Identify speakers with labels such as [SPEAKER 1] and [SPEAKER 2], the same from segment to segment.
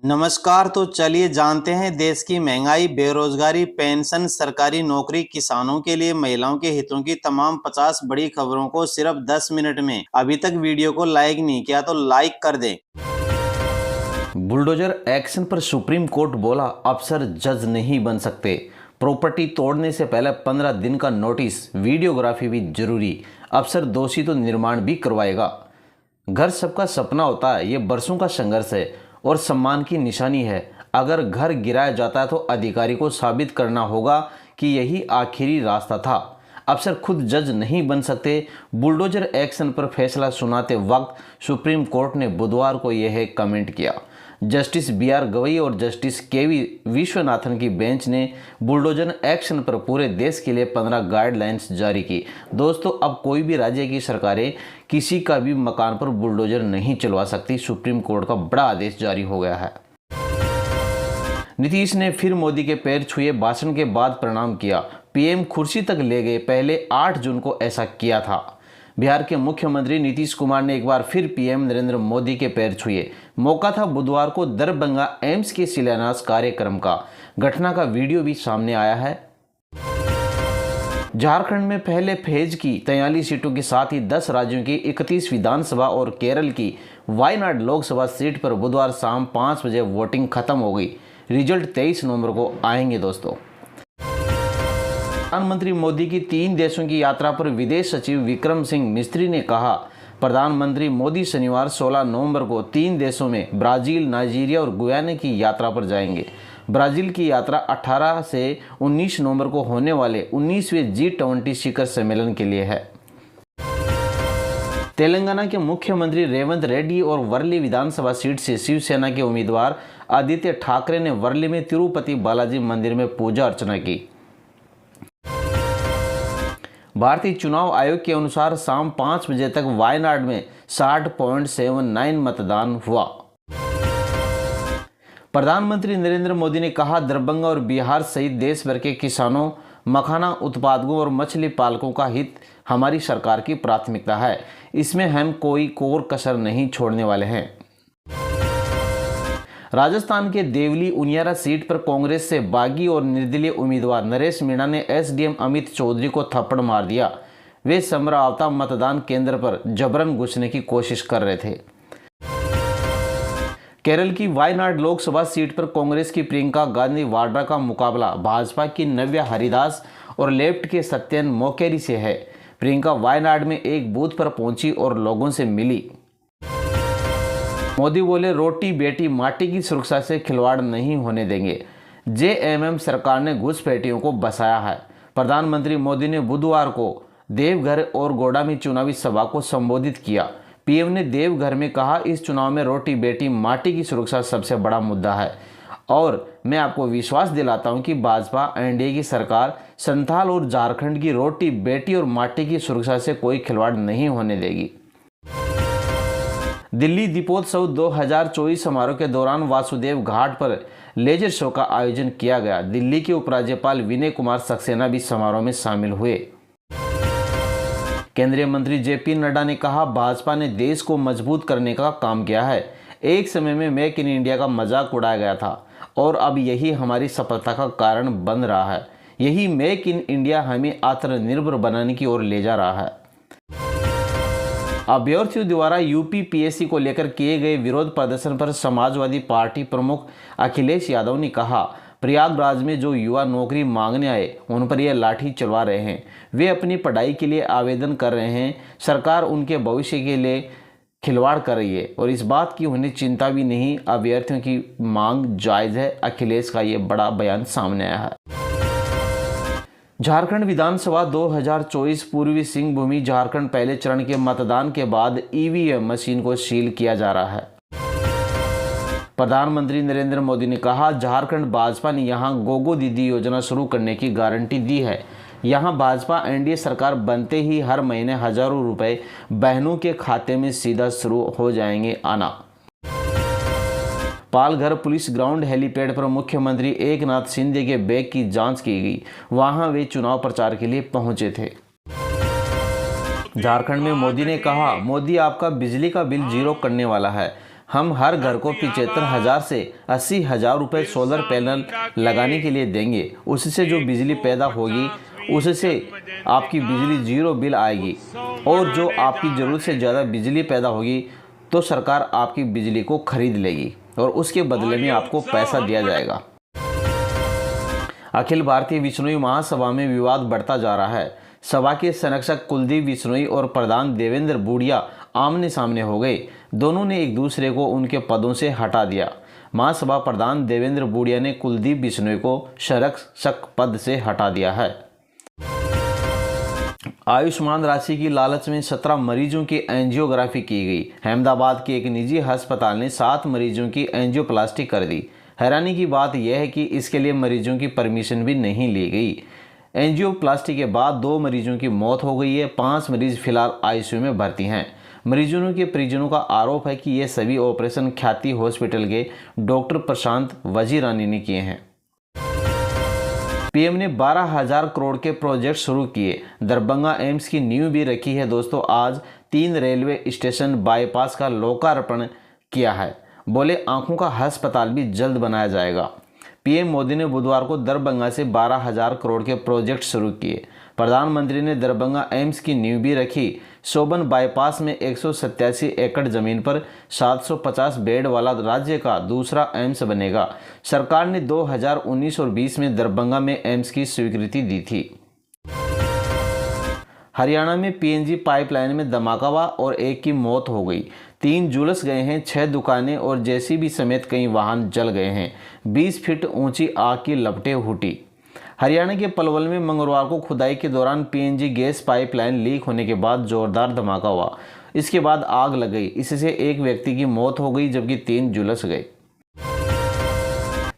[SPEAKER 1] नमस्कार। तो चलिए जानते हैं देश की महंगाई, बेरोजगारी, पेंशन, सरकारी नौकरी, किसानों के लिए महिलाओं के हितों की तमाम 50 बड़ी खबरों को सिर्फ 10 मिनट में। अभी तक वीडियो को लाइक नहीं किया तो लाइक कर दें।
[SPEAKER 2] बुलडोजर एक्शन पर सुप्रीम कोर्ट बोला अफसर जज नहीं बन सकते। प्रॉपर्टी तोड़ने से पहले 15 दिन का नोटिस, वीडियोग्राफी भी जरूरी। अफसर दोषी तो निर्माण भी करवाएगा। घर सबका सपना होता है, ये बरसों का संघर्ष है और सम्मान की निशानी है। अगर घर गिराया जाता है तो अधिकारी को साबित करना होगा कि यही आखिरी रास्ता था। अफसर खुद जज नहीं बन सकते। बुलडोजर एक्शन पर फैसला सुनाते वक्त सुप्रीम कोर्ट ने बुधवार को यह कमेंट किया। Justice B R. गवई और जस्टिस के.वी. विश्वनाथन की बेंच ने बुलडोजर एक्शन पर पूरे देश के लिए 15 गाइडलाइंस जारी की। दोस्तों, अब कोई भी राज्य की सरकारें किसी का भी मकान पर बुलडोजर नहीं चलवा सकती। सुप्रीम कोर्ट का बड़ा आदेश जारी हो गया है। नीतीश ने फिर मोदी के पैर छुए, भाषण के बाद प्रणाम किया। पीएम कुर्सी तक ले गए, पहले 8 जून को ऐसा किया था। बिहार के मुख्यमंत्री नीतीश कुमार ने एक बार फिर पीएम नरेंद्र मोदी के पैर छुए। मौका था बुधवार को दरभंगा एम्स के शिलान्यास कार्यक्रम का। घटना का वीडियो भी सामने आया है। झारखंड में पहले फेज की 43 सीटों के साथ ही 10 राज्यों की 31 विधानसभा और केरल की वायनाड लोकसभा सीट पर बुधवार शाम 5 बजे वोटिंग खत्म हो गई। रिजल्ट 23 नवंबर को आएंगे। दोस्तों, प्रधानमंत्री मोदी की 3 देशों की यात्रा पर विदेश सचिव विक्रम सिंह मिस्त्री ने कहा, प्रधानमंत्री मोदी शनिवार 16 नवंबर को 3 देशों में ब्राजील, नाइजीरिया और गुयाना की यात्रा पर जाएंगे। ब्राजील की यात्रा 18 से 19 नवंबर को होने वाले 19वें G20 शिखर सम्मेलन के लिए है। तेलंगाना के मुख्यमंत्री रेवंत रेड्डी और वर्ली विधानसभा सीट से शिवसेना के उम्मीदवार आदित्य ठाकरे ने वर्ली में तिरुपति बालाजी मंदिर में पूजा अर्चना की। भारतीय चुनाव आयोग के अनुसार शाम 5 बजे तक वायनाड में 60.79 मतदान हुआ। प्रधानमंत्री नरेंद्र मोदी ने कहा, दरभंगा और बिहार सहित देश भर के किसानों, मखाना उत्पादकों और मछली पालकों का हित हमारी सरकार की प्राथमिकता है। इसमें हम कोई कोर कसर नहीं छोड़ने वाले हैं। राजस्थान के देवली उनियारा सीट पर कांग्रेस से बागी और निर्दलीय उम्मीदवार नरेश मीणा ने एसडीएम अमित चौधरी को थप्पड़ मार दिया। वे समरावता मतदान केंद्र पर जबरन घुसने की कोशिश कर रहे थे। केरल की वायनाड लोकसभा सीट पर कांग्रेस की प्रियंका गांधी वाड्रा का मुकाबला भाजपा की नव्या हरिदास और लेफ्ट के सत्यन मोकेरी से है। प्रियंका वायनाड में एक बूथ पर पहुंची और लोगों से मिली। मोदी बोले, रोटी बेटी माटी की सुरक्षा से खिलवाड़ नहीं होने देंगे। जेएमएम सरकार ने घुसपैठियों को बसाया है। प्रधानमंत्री मोदी ने बुधवार को देवघर और गोड्डा में चुनावी सभा को संबोधित किया। पीएम ने देवघर में कहा, इस चुनाव में रोटी बेटी माटी की सुरक्षा सबसे बड़ा मुद्दा है और मैं आपको विश्वास दिलाता हूं कि भाजपा एनडीए की सरकार संथाल और झारखंड की रोटी बेटी और माटी की सुरक्षा से कोई खिलवाड़ नहीं होने देगी। दिल्ली दीपोत्सव 2024 समारोह के दौरान वासुदेव घाट पर लेजर शो का आयोजन किया गया। दिल्ली के उपराज्यपाल विनय कुमार सक्सेना भी समारोह में शामिल हुए। केंद्रीय मंत्री जेपी नड्डा ने कहा, भाजपा ने देश को मजबूत करने का काम किया है। एक समय में मेक इन इंडिया का मजाक उड़ाया गया था और अब यही हमारी सफलता का कारण बन रहा है। यही मेक इन इंडिया हमें आत्मनिर्भर बनाने की ओर ले जा रहा है। अभ्यर्थियों द्वारा यूपीपीएससी को लेकर किए गए विरोध प्रदर्शन पर समाजवादी पार्टी प्रमुख अखिलेश यादव ने कहा, प्रयागराज में जो युवा नौकरी मांगने आए उन पर यह लाठी चलवा रहे हैं। वे अपनी पढ़ाई के लिए आवेदन कर रहे हैं। सरकार उनके भविष्य के लिए खिलवाड़ कर रही है और इस बात की उन्हें चिंता भी नहीं। अभ्यर्थियों की मांग जायज़ है। अखिलेश का ये बड़ा बयान सामने आया है। झारखंड विधानसभा 2024 पूर्वी सिंहभूमि झारखंड पहले चरण के मतदान के बाद ईवीएम मशीन को सील किया जा रहा है। प्रधानमंत्री नरेंद्र मोदी ने कहा, झारखंड भाजपा ने यहां गोगो दीदी योजना शुरू करने की गारंटी दी है। यहां भाजपा एनडीए सरकार बनते ही हर महीने हजारों रुपए बहनों के खाते में सीधा शुरू हो जाएंगे आना। पालघर पुलिस ग्राउंड हेलीपैड पर मुख्यमंत्री एकनाथ शिंदे के बैग की जांच की गई। वहां वे चुनाव प्रचार के लिए पहुंचे थे। झारखंड में मोदी ने कहा, मोदी आपका बिजली का बिल जीरो करने वाला है। हम हर घर को 75,000 से 80,000 रुपये सोलर पैनल लगाने के लिए देंगे। उससे जो बिजली पैदा होगी उससे आपकी बिजली जीरो बिल आएगी, और जो आपकी ज़रूरत से ज़्यादा बिजली पैदा होगी तो सरकार आपकी बिजली को खरीद लेगी और उसके बदले में आपको पैसा दिया जाएगा। अखिल भारतीय विश्नोई महासभा में विवाद बढ़ता जा रहा है। सभा के संरक्षक कुलदीप बिश्नोई और प्रधान देवेंद्र बूडिया आमने सामने हो गए। दोनों ने एक दूसरे को उनके पदों से हटा दिया। महासभा प्रधान देवेंद्र बूडिया ने कुलदीप बिश्नोई को संरक्षक पद से हटा दिया है। आयुष्मान राशि की लालच में 17 मरीजों की एंजियोग्राफी की गई। अहमदाबाद के एक निजी अस्पताल ने 7 मरीजों की एंजियोप्लास्टी कर दी। हैरानी की बात यह है कि इसके लिए मरीजों की परमिशन भी नहीं ली गई। एंजियोप्लास्टी के बाद 2 मरीजों की मौत हो गई है। 5 मरीज फिलहाल आईसीयू में भर्ती हैं। मरीजों के परिजनों का आरोप है कि ये सभी ऑपरेशन ख्याति हॉस्पिटल के डॉक्टर प्रशांत वजीरानी ने किए हैं। पीएम ने 12,000 करोड़ के प्रोजेक्ट शुरू किए। दरभंगा एम्स की नींव भी रखी है। दोस्तों, आज 3 रेलवे स्टेशन बाईपास का लोकार्पण किया है। बोले आंखों का अस्पताल भी जल्द बनाया जाएगा। पीएम मोदी ने बुधवार को दरभंगा से 12,000 करोड़ के प्रोजेक्ट शुरू किए। प्रधानमंत्री ने दरभंगा एम्स की नींव भी रखी। सोबन बाईपास में 187 एकड़ जमीन पर 750 बेड वाला राज्य का दूसरा एम्स बनेगा। सरकार ने 2019 और 20 में दरभंगा में एम्स की स्वीकृति दी थी। हरियाणा में पीएनजी पाइपलाइन में धमाका हुआ और एक की मौत हो गई। 3 झुलस गए हैं। 6 दुकानें और जेसीबी समेत कई वाहन जल गए हैं। 20 फीट ऊंची आग की लपटें उठी। हरियाणा के पलवल में मंगलवार को खुदाई के दौरान पीएनजी गैस पाइपलाइन लीक होने के बाद जोरदार धमाका हुआ। इसके बाद आग लग गई। इससे एक व्यक्ति की मौत हो गई जबकि 3 झुलस गए।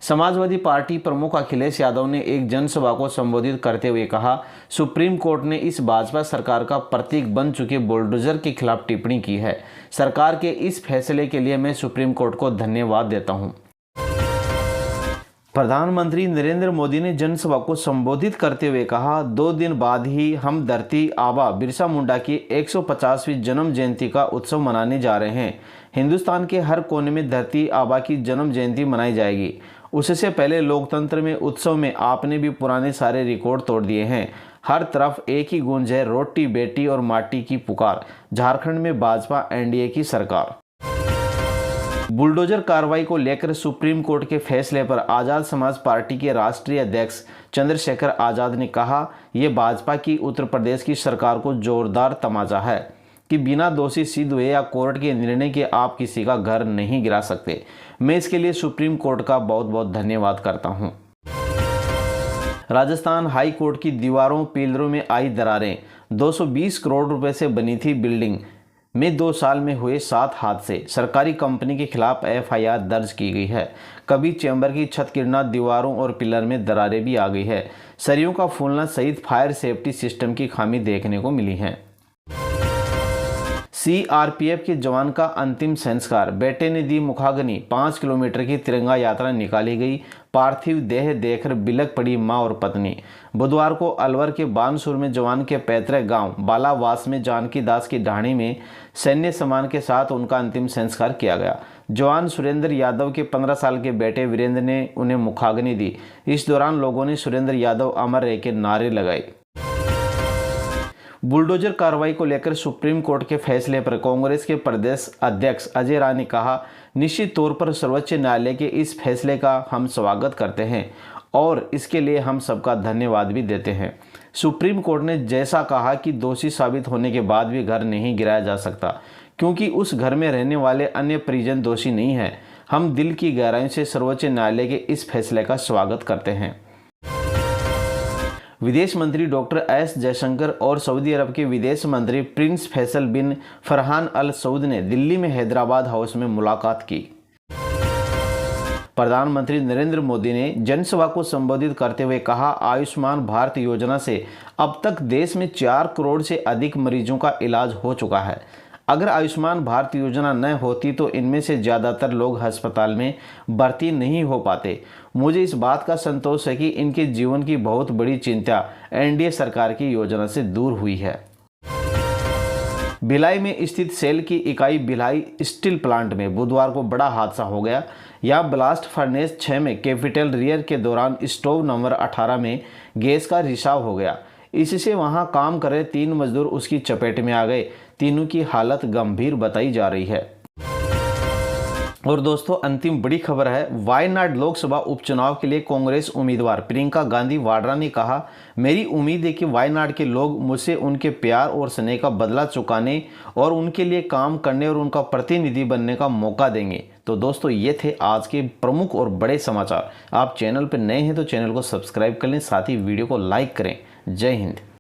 [SPEAKER 2] समाजवादी पार्टी प्रमुख अखिलेश यादव ने एक जनसभा को संबोधित करते हुए कहा, सुप्रीम कोर्ट ने इस भाजपा सरकार का प्रतीक बन चुके बुलडोजर के खिलाफ टिप्पणी की है। सरकार के इस फैसले के लिए मैं सुप्रीम कोर्ट को धन्यवाद देता हूं। प्रधानमंत्री नरेंद्र मोदी ने जनसभा को संबोधित करते हुए कहा, 2 दिन बाद ही हम धरती आबा बिरसा मुंडा की 150वीं जन्म जयंती का उत्सव मनाने जा रहे हैं। हिंदुस्तान के हर कोने में धरती आबा की जन्म जयंती मनाई जाएगी। उससे पहले लोकतंत्र में उत्सव में आपने भी पुराने सारे रिकॉर्ड तोड़ दिए हैं। हर तरफ एक ही गूंज है, रोटी बेटी और माटी की पुकार। झारखंड में भाजपा एनडीए की सरकार। बुलडोजर कार्रवाई को लेकर सुप्रीम कोर्ट के फैसले पर आज़ाद समाज पार्टी के राष्ट्रीय अध्यक्ष चंद्रशेखर आज़ाद ने कहा, यह भाजपा की उत्तर प्रदेश की सरकार को जोरदार तमाचा है कि बिना दोषी सिद्ध हुए या कोर्ट के निर्णय के आप किसी का घर नहीं गिरा सकते। मैं इसके लिए सुप्रीम कोर्ट का बहुत बहुत धन्यवाद करता हूं। राजस्थान हाई कोर्ट की दीवारों पिलरों में आई दरारें। 220 करोड़ रुपए से बनी थी बिल्डिंग में 2 साल में हुए 7 हादसे। सरकारी कंपनी के खिलाफ एफआईआर दर्ज की गई है। कभी चैम्बर की छत गिरना, दीवारों और पिलर में दरारें भी आ गई है। सरियों का फूलना सहित फायर सेफ्टी सिस्टम की खामी देखने को मिली है। सीआरपीएफ के जवान का अंतिम संस्कार। बेटे ने दी मुखाग्नि। 5 किलोमीटर की तिरंगा यात्रा निकाली गई। पार्थिव देह देखकर बिलख पड़ी मां और पत्नी। बुधवार को अलवर के बानसूर में जवान के पैतृक गांव बालावास में जानकी दास की ढाणी में सैन्य सम्मान के साथ उनका अंतिम संस्कार किया गया। जवान सुरेंद्र यादव के 15 साल के बेटे वीरेंद्र ने उन्हें मुखाग्नि दी। इस दौरान लोगों ने सुरेंद्र यादव अमर रहे के नारे लगाए। बुलडोजर कार्रवाई को लेकर सुप्रीम कोर्ट के फैसले पर कांग्रेस के प्रदेश अध्यक्ष अजय राय ने कहा, निश्चित तौर पर सर्वोच्च न्यायालय के इस फैसले का हम स्वागत करते हैं और इसके लिए हम सबका धन्यवाद भी देते हैं। सुप्रीम कोर्ट ने जैसा कहा कि दोषी साबित होने के बाद भी घर नहीं गिराया जा सकता क्योंकि उस घर में रहने वाले अन्य परिजन दोषी नहीं है। हम दिल की गहराई से सर्वोच्च न्यायालय के इस फैसले का स्वागत करते हैं। विदेश मंत्री डॉक्टर एस जयशंकर और सऊदी अरब के विदेश मंत्री प्रिंस फैसल बिन फरहान अल सऊद ने दिल्ली में हैदराबाद हाउस में मुलाकात की। प्रधानमंत्री नरेंद्र मोदी ने जनसभा को संबोधित करते हुए कहा, आयुष्मान भारत योजना से अब तक देश में 4 करोड़ से अधिक मरीजों का इलाज हो चुका है। अगर आयुष्मान भारत योजना न होती तो इनमें से ज़्यादातर लोग अस्पताल में भर्ती नहीं हो पाते। मुझे इस बात का संतोष है कि इनके जीवन की बहुत बड़ी चिंता एनडीए सरकार की योजना से दूर हुई है। भिलाई में स्थित सेल की इकाई भिलाई स्टील प्लांट में बुधवार को बड़ा हादसा हो गया। यहां ब्लास्ट फर्नेस 6 में कैपिटल रियर के दौरान स्टोव नंबर 18 में गैस का रिसाव हो गया। इससे वहां काम कर रहे 3 मजदूर उसकी चपेट में आ गए। तीनों की हालत गंभीर बताई जा रही है। और दोस्तों, अंतिम बड़ी खबर है, वायनाड लोकसभा उपचुनाव के लिए कांग्रेस उम्मीदवार प्रियंका गांधी वाड्रा ने कहा, मेरी उम्मीद है कि वायनाड के लोग मुझसे उनके प्यार और स्नेह का बदला चुकाने और उनके लिए काम करने और उनका प्रतिनिधि बनने का मौका देंगे। तो दोस्तों, ये थे आज के प्रमुख और बड़े समाचार। आप चैनल पर नए हैं तो चैनल को सब्सक्राइब कर लें, साथ ही वीडियो को लाइक करें। जय हिंद।